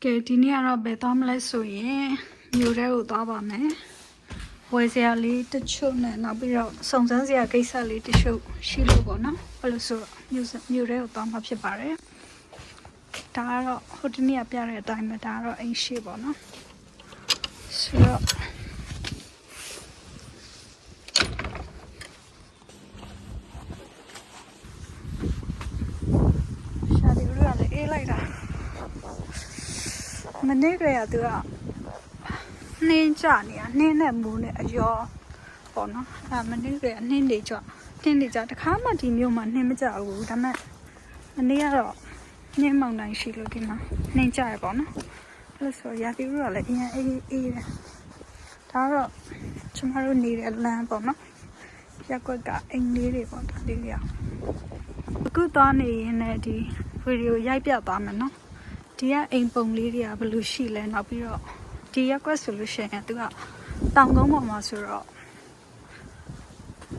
ကဲဒီနေ့ကတော့ဘယ်သွားမလဲဆိုရင်မြို့ထဲကိုသွားပါမယ်ဝယ်စရာလေးတချို့နဲ့နောက်ပြီးတော့စုံစမ်းစရာကိစ္စလေးတချို့ရှိလို့ပေါ့နော်အဲ့လိုဆိုတော့မြို့ထဲကိုသွားမှာဖြစ်ပါတယ်ဒါကတော့ဟိုတနေ့ကပြတဲ့အတိုင်းပဲဒါကတော့အိမ်ရှိပေါ့နော်ဆိုတော့ရှာဒီလိုလည်းအေးလိုက်တာမနေ့ကသူကနှင်းကြနေရနှင်းနဲ့မိုးနဲ့အယောပေါ့နော်မနေ့ကနှင်းနေကြတခါမှဒီမျိုးမှာနှင်းမကြဘူးဒါပေမဲ့မနေ့ကတော့နှင်းမောင်တိုင်းရှိလို့ဒီမှာနှင်းကြရပေါ့နော်အဲ့လိုဆိုရာသီဥတုကလည်းအရင်အေးတယ်ဒါတော့ကျမတို့နေတဲ့လမ်းပေါ့နော်ရက်ကွက်ကအိမ်လေးတွေပေါ့ဒါလေးတွေအခုသွားနေရင်လည်းဒီဗီဒီယိုရိုက်ပြသွားမယ်နော်ဒီကအိမ်ပုံလေးတွေကဘယ်လိုရှိလဲနောက်ပြီးတော့ဒီရက်ကွက်ဆိုလို့ရှိရင်သူကတောင်ကုန်းပေါ်မှာဆိုတော့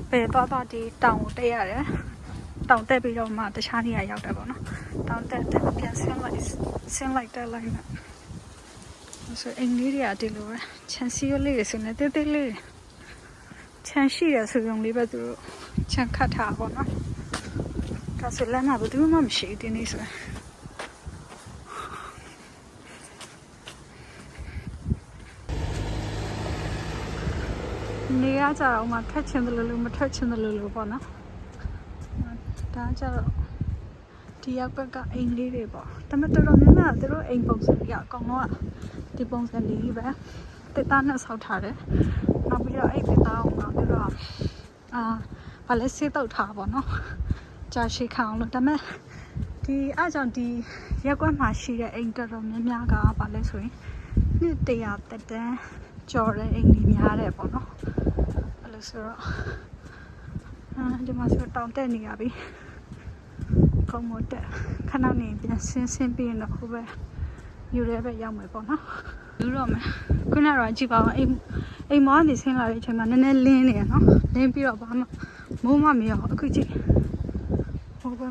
ဘယ်သွားဒီတောင်ကိုတက်ရတယ်တောင်တက်ပြီးတော့မှတခြားနေရာရောက်တယ်ပေါ့နော်တောင်တက်ပြန်ဆင်းလိုက်တက်လိုက်နဲ့ဆိုအိမ်လေးတွေကဒီလိုပဲခြံစည်းရိုးလေးတွေဆိုနေတေးသေးလေးခြံရှိရဆိုရုံလေးပဲသူတို့ခြံခတ်ထားပေါ့နော်ဒါဆိုလမ်းမှာဘယ်သူမှမရှိဘူးဒီနေ့ဆိုနေရကြတော့မှထွက်ချင်တယ်လို့မထွက်ချင်တယ်လို့ပေါ့နော်ဒါကြတော့ဒီရောက်ကအိမ်လေးတွေပေါ့ဒါပေမဲ့တော်တော်များများသူတို့အိမ်ပုံစံကြီးအကောင်လုံးကဒီပုံစံလေးပဲတစ်သားနဲ့ဆောက်ထားတယ်နောက်ပြီးတော့အဲ့တစ်သားအောင်တော့သူတို့ဘာလဲဆေးတုပ်ထားပေါ့နော်ကြာရှည်ခံအောင်လို့ဒါပေမဲ့ဒီအားကြောင့်ဒီရက်ကွက်မှာရှိတဲ့အိမ်တော်တော်များများကဘာလဲဆိုရင်နှစ်100တက်တန်းကျော်တဲ့အိမ်ကြီးများတယ်ပေါ့နော်အဲ့လိုဆိုတော့ဒီမှာဆိုတောင်တက်နေရပြီကောင်းမတက်ခဏနေပြန်ဆင်းပြီးတော့ဟိုဘက်ယူရဲပဲရောက်မယ်ပေါ့နော်ယူတော့မယ်ခုနကတော့ကြည့်ပါဦးအိမ်မောကနေဆင်းလာတဲ့အချိန်မှာနည်းနည်းလင်းနေရနော်လင်းပြီးတော့ဘာမှမိုးမမရအောင်အခုကြည့်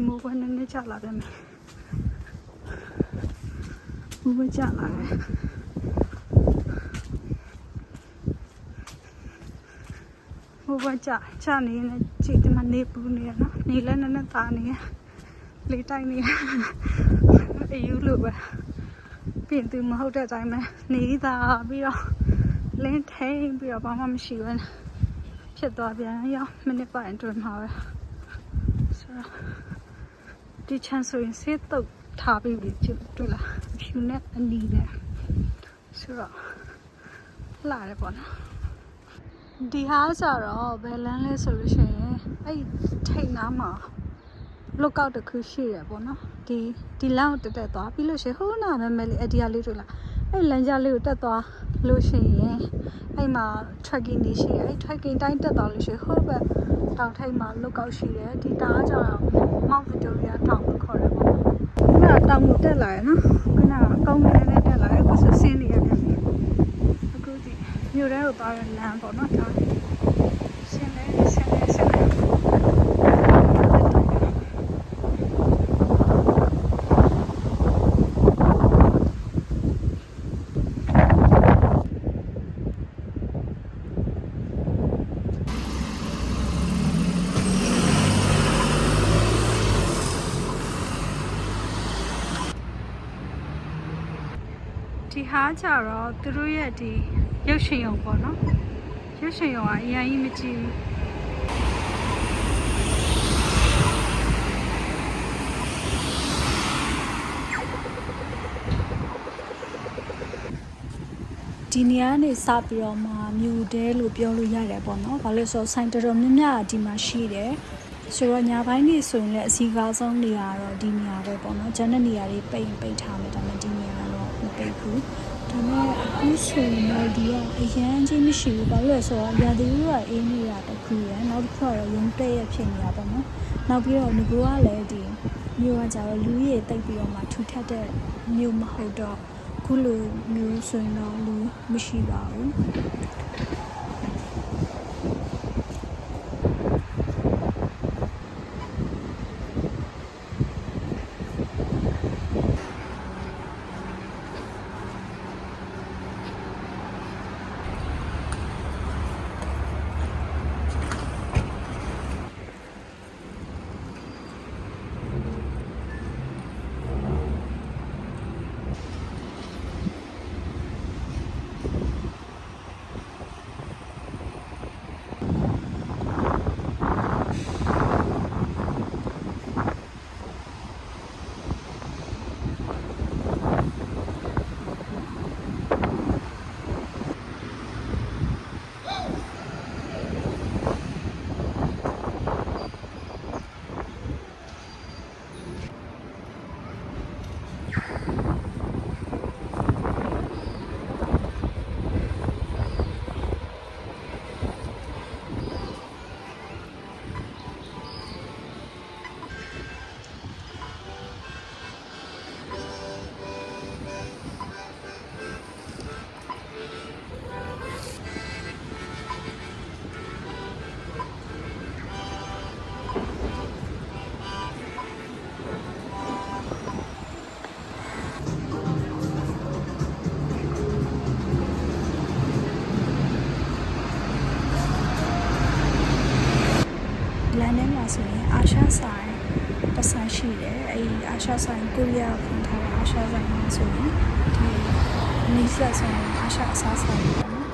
မိုးပဲနည်းနည်းကျလာပြန်မယ်မိုးပဲကျလာတယ်ဟိုဘက်ချနေနေကြည့်ဒီမှာနေပူနေရနော်နေလည်းနည်းနည်းသားနေရလေးတိုင်းနေအယူလို့ပဲပြင်သူမဟုတ်တဲ့အတိုင်းပဲနေသားပြီးတော့လင်းထိန်ပြီးတော့ဘာမှမရှိဘူးဖြစ်သွားပြန်ရောမိနစ်ပိုင်းအတွင်းမှာပဲဆိုတော့ဒီချန်ဆိုရင်ဆေးတုပ်ထားပြီးပြီတွေ့လားဖြူနဲ့အနီနဲ့ဆိုတော့လာတယ်ပေါ့နော်ဒီဟာကျတော့ဘယ်လန်းလဲဆိုလို့ရှိရင်အဲ့ထိတ်နားမှာလော့ကောက်တစ်ခုရှိရပေါ့နော်ဒီလမ်းကိုတက်သွားပြီးလို့ရှိရင်ဟိုးနာမဲလေးအဒီယာလေးတွေ့လားအဲ့လမ်းကြားလေးကိုတက်သွားလို့ရှိရင်အဲ့မှာ trekking နေရှိတယ်အဲ့ trekking တိုင်းတက်သွားလို့ရှိရင်ဟိုဘက်တောင်ထိပ်မှာလော့ကောက်ရှိတယ်ဒီတားကျတော့ Mount Victoria တောင်ကိုခေါ်တယ်ပေါ့နော်ခုနကတောင်ကိုတက်လာရနော်ခုနကအကောင်းလေးနဲ့တက်လာတယ်အခုဆိုဆင်းနေရတယ်အခုဒီမြို့ထဲကိုသွားတဲ့လမ်းပေါ့နော်ဒါဆင်းနေဒီဟာကြတော့သူတို့ရဲ့ဒီရုပ်ရှင်ရုံပေါ့နော်ရုပ်ရှင်ရုံကအရင်ကြီးမကြည့်ဘူးဒီနေရာနေစပြီးတော့မှမြို့တဲလို့ပြောလို့ရတယ်ပေါ့နော်ဘာလို့ဆိုဆိုင်တော်တော်များများဒီမှာရှိတယ်ဆိုတော့ညပိုင်းနေဆိုရင်လည်းအစီအကားဆုံးနေရာတော့ဒီနေရာပဲပေါ့နော်ကျန်တဲ့နေရာတွေပိတ်ထားမယ်ဒါပေမဲ့ဒီနေရာတော့မပိတ်ဘူးဒါပေမဲ့အခုဆိုရင်တော့ဒီကအရန်ကြီးမရှိဘူးဘာလို့လဲဆိုတော့ရာသီဥတုကအေးနေတာတခုရယ်နောက်တစ်ခုကတော့ရုံတက်ရဖြစ်နေတာပေါ့နော်နောက်ပြီးတော့ငကိုကလည်းဒီမြို့ကကြတော့လူကြီးတိတ်ပြီးတော့မှထူထပ်တဲ့မြို့မဟုတ်တော့ခုလိုမျိုးဆိုရင်တော့လူမရှိပါဘူး လန်ထဲမှာဆိုရင်အာရှဆိုင်တစ်ဆိုင်ရှိတယ်အဲဒီအာရှဆိုင်ကိုရီးယားဖွင့်ထားတဲ့အာရှဆိုင်မှာဆိုရင်ဒီနီးစပ်ဆိုင်အာရှအစားဆိုင်ပေါ့နော်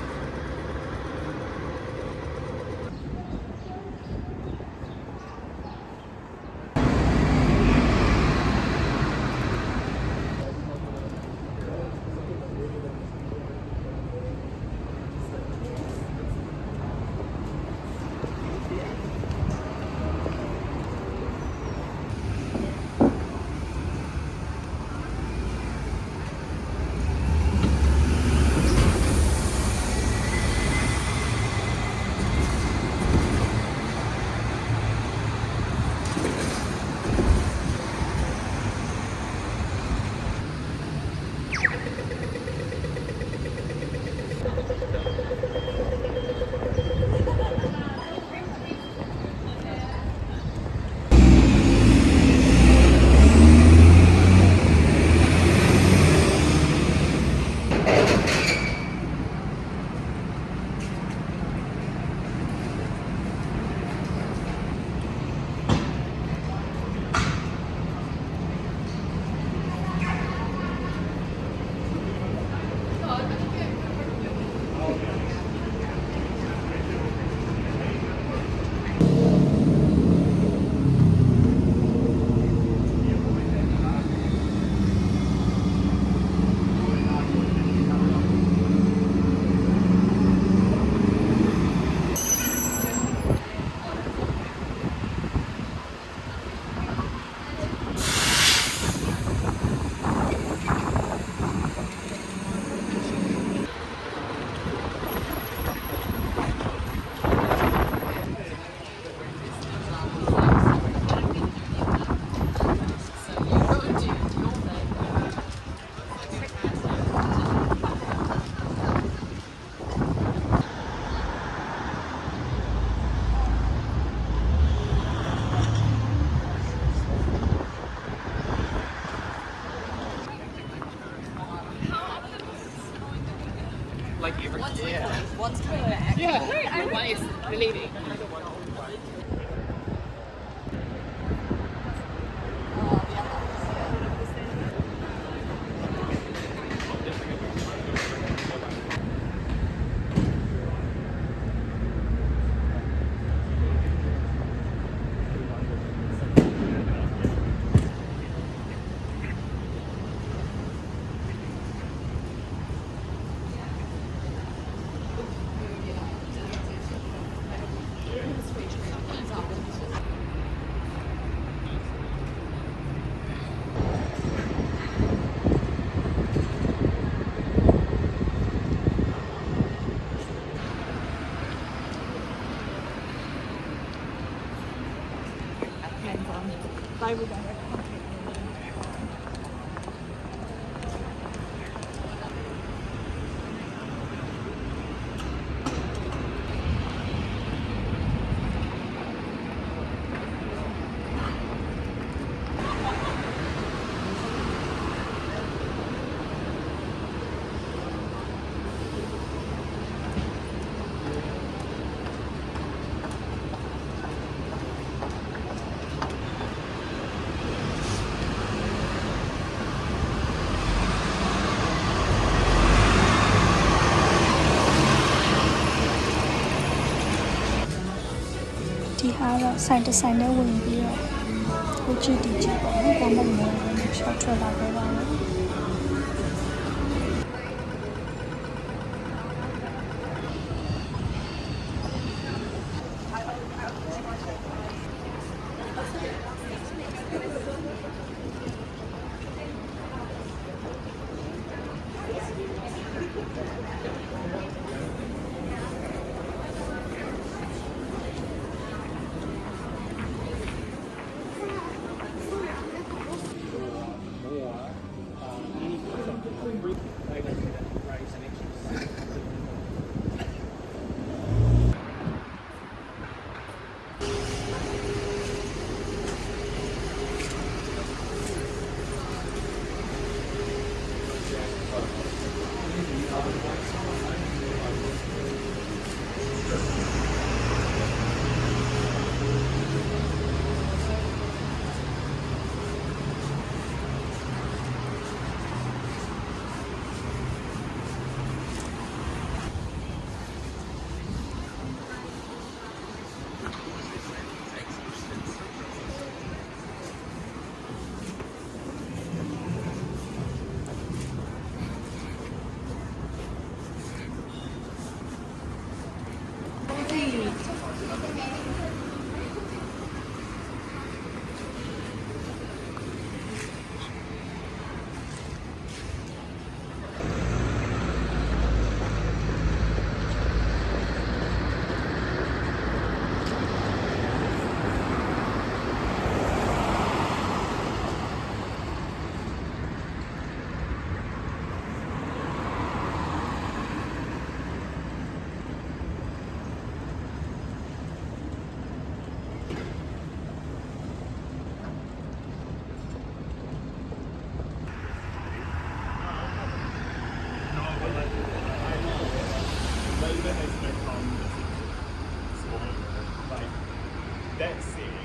One's toilet. Yeah. One is bleeding. Bible direct. ဒီဟာတော့ဆိုင်တစ်ဆိုင်နဲ့ဝင်ပြီးတော့ကိုကြည့်တည်ကြည့်ပေါ့နော်ဘာမှမလုပ်ဘူး ရှောက်ထွက်လာခဲ့ပါမယ် That's it.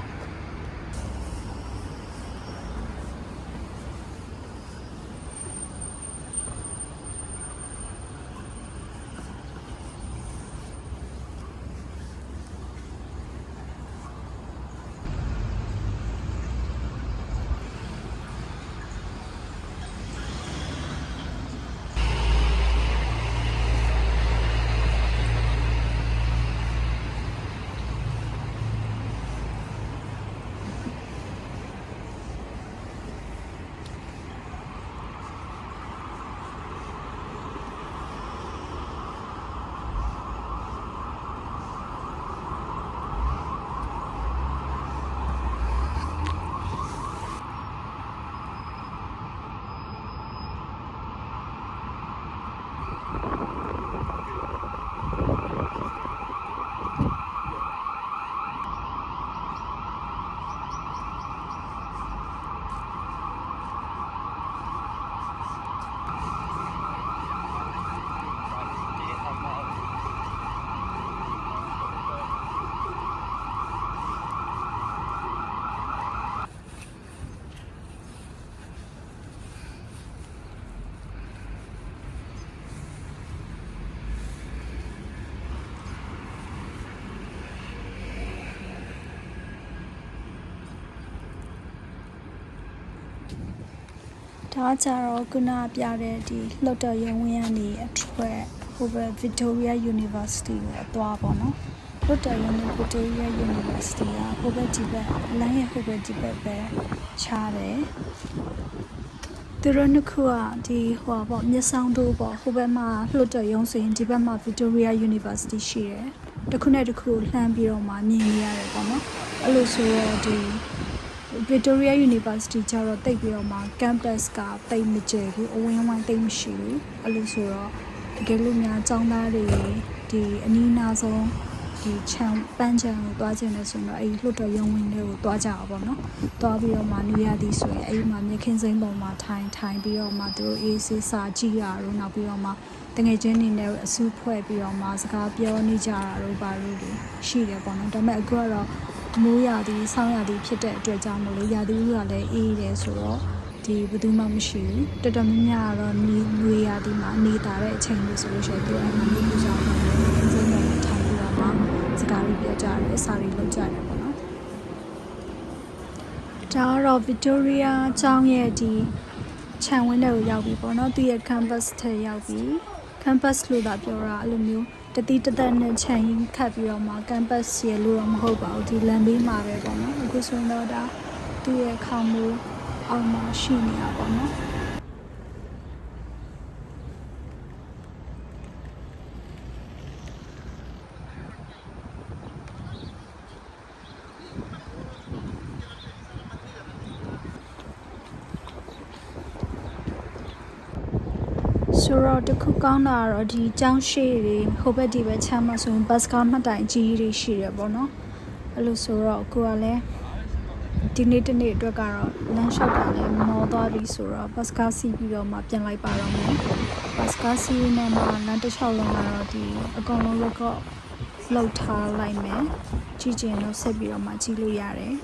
ဒါကြတော့ခုနပြတဲ့ဒီလှုပ်တော်ရုံဝင်ရနေအထွက်ဟိုဘက် Victoria University ကိုအသွားပေါ့နော်လှုပ်တော်ရုံနဲ့ Victoria University ကဟိုဘက်ဒီဘက်လမ်းရဲ့ဟိုဘက်ဒီဘက်ပဲချားတယ်သူတို့နှစ်ခုကဒီဟိုပေါ့မျက်စောင်းတို့ပေါ့ဟိုဘက်မှာလှုပ်တော်ရုံဆိုရင်ဒီဘက်မှာ Victoria University ရှိတယ်တစ်ခုနဲ့တစ်ခုလှမ်းပြီးတော့မှမြင်နေရတယ်ပေါ့နော်အဲ့လိုဆိုတော့ဒီVictoria University ကျတော့တိတ်ပြီးတော့မှ campus ကတိတ်မကျယ်ဘူးအဝင်းဝိုင်းတိတ်မရှိဘူးအဲ့လိုဆိုတော့တကယ်လို့များကျောင်းသားတွေဒီအနီးနားဆုံးဒီချမ်းပန်းချံကိုတွားကျင်နေဆိုတော့အဲ့လွတ်တော်ရုံဝင်တွေကိုတွားကြအောင်ပေါ့နော်တွားပြီးတော့မှနေရသည်ဆိုရင်အဲ့မှာမြခင်းစိမ့်ပေါ်မှာထိုင်ပြီးတော့မှသူတို့အေးဆေးစာကြည့်ရတော့နောက်ပြီးတော့မှတငယ်ချင်းတွေနဲ့အစုဖွဲ့ပြီးတော့မှစကားပြောနေကြတာတို့ဘာလို့လဲရှိတယ်ပေါ့နော်ဒါပေမဲ့အခုကတော့မိုးရသည်ဆောင်းရသည်ဖြစ်တဲ့အတွက်ကြောင့်မလို့ရာသီဥတုကလည်းအေးတယ်ဆိုတော့ဒီဘယ်သူမှမရှိဘူးတော်တော်များများကတော့နွေရာသီမှာနေတာတဲ့အချိန်တွေဆိုလို့ရှိရင်သူအဲ့မှာနေပူကြတယ်စိတ်နဲ့ထိုင်ပြီးတော့မှစကားတွေပြောကြတယ်စာတွေလုပ်ကြတယ်ပေါ့နော် ဒါကတော့ Victoria ကျောင်းရဲ့ဒီခြံဝင်းထဲကိုရောက်ပြီပေါ့နော်သူရဲ့ campus ထဲရောက်ပြီ campus လို့သာပြောတာအဲ့လိုမျိုးတတိတသက်နဲ့ခြံရင်းခတ်ပြီးတော့မှ campus ရဲ့လို့တော့မဟုတ်ပါဘူးဒီလမ်းဘေးမှာပဲပေါ့နော်အခုဆိုရင်တော့ဒါသူရဲ့ခေါင်းမိုးအောက်မှာရှိနေတာပေါ့နော်ဆိုတော့တခုကောင်းတာကတော့ဒီကျောင်းရှိတွေဟိုဘက်ဒီဘက်ချမ်းမှာဆိုရင်ဘတ်စကားမှတ်တိုင်ကြီးတွေရှိတယ်ပေါ့နော်အဲ့လိုဆိုတော့ကိုကလည်းဒီနေ့တနေ့အတွက်ကတော့လမ်းလျှောက်တာလည်းမောသွားပြီဆိုတော့ဘတ်စကားစီးပြီးတော့မှပြန်လိုက်ပါတော့မယ်ဘတ်စကားစီးနေမှာလမ်းတစ်လျှောက်လုံးကတော့ဒီအကုန်လုံး record လောက်ထားလိုက်မယ်ကြည့်ကျင်တော့ဆက်ပြီးတော့မှကြည့်လို့ရတယ်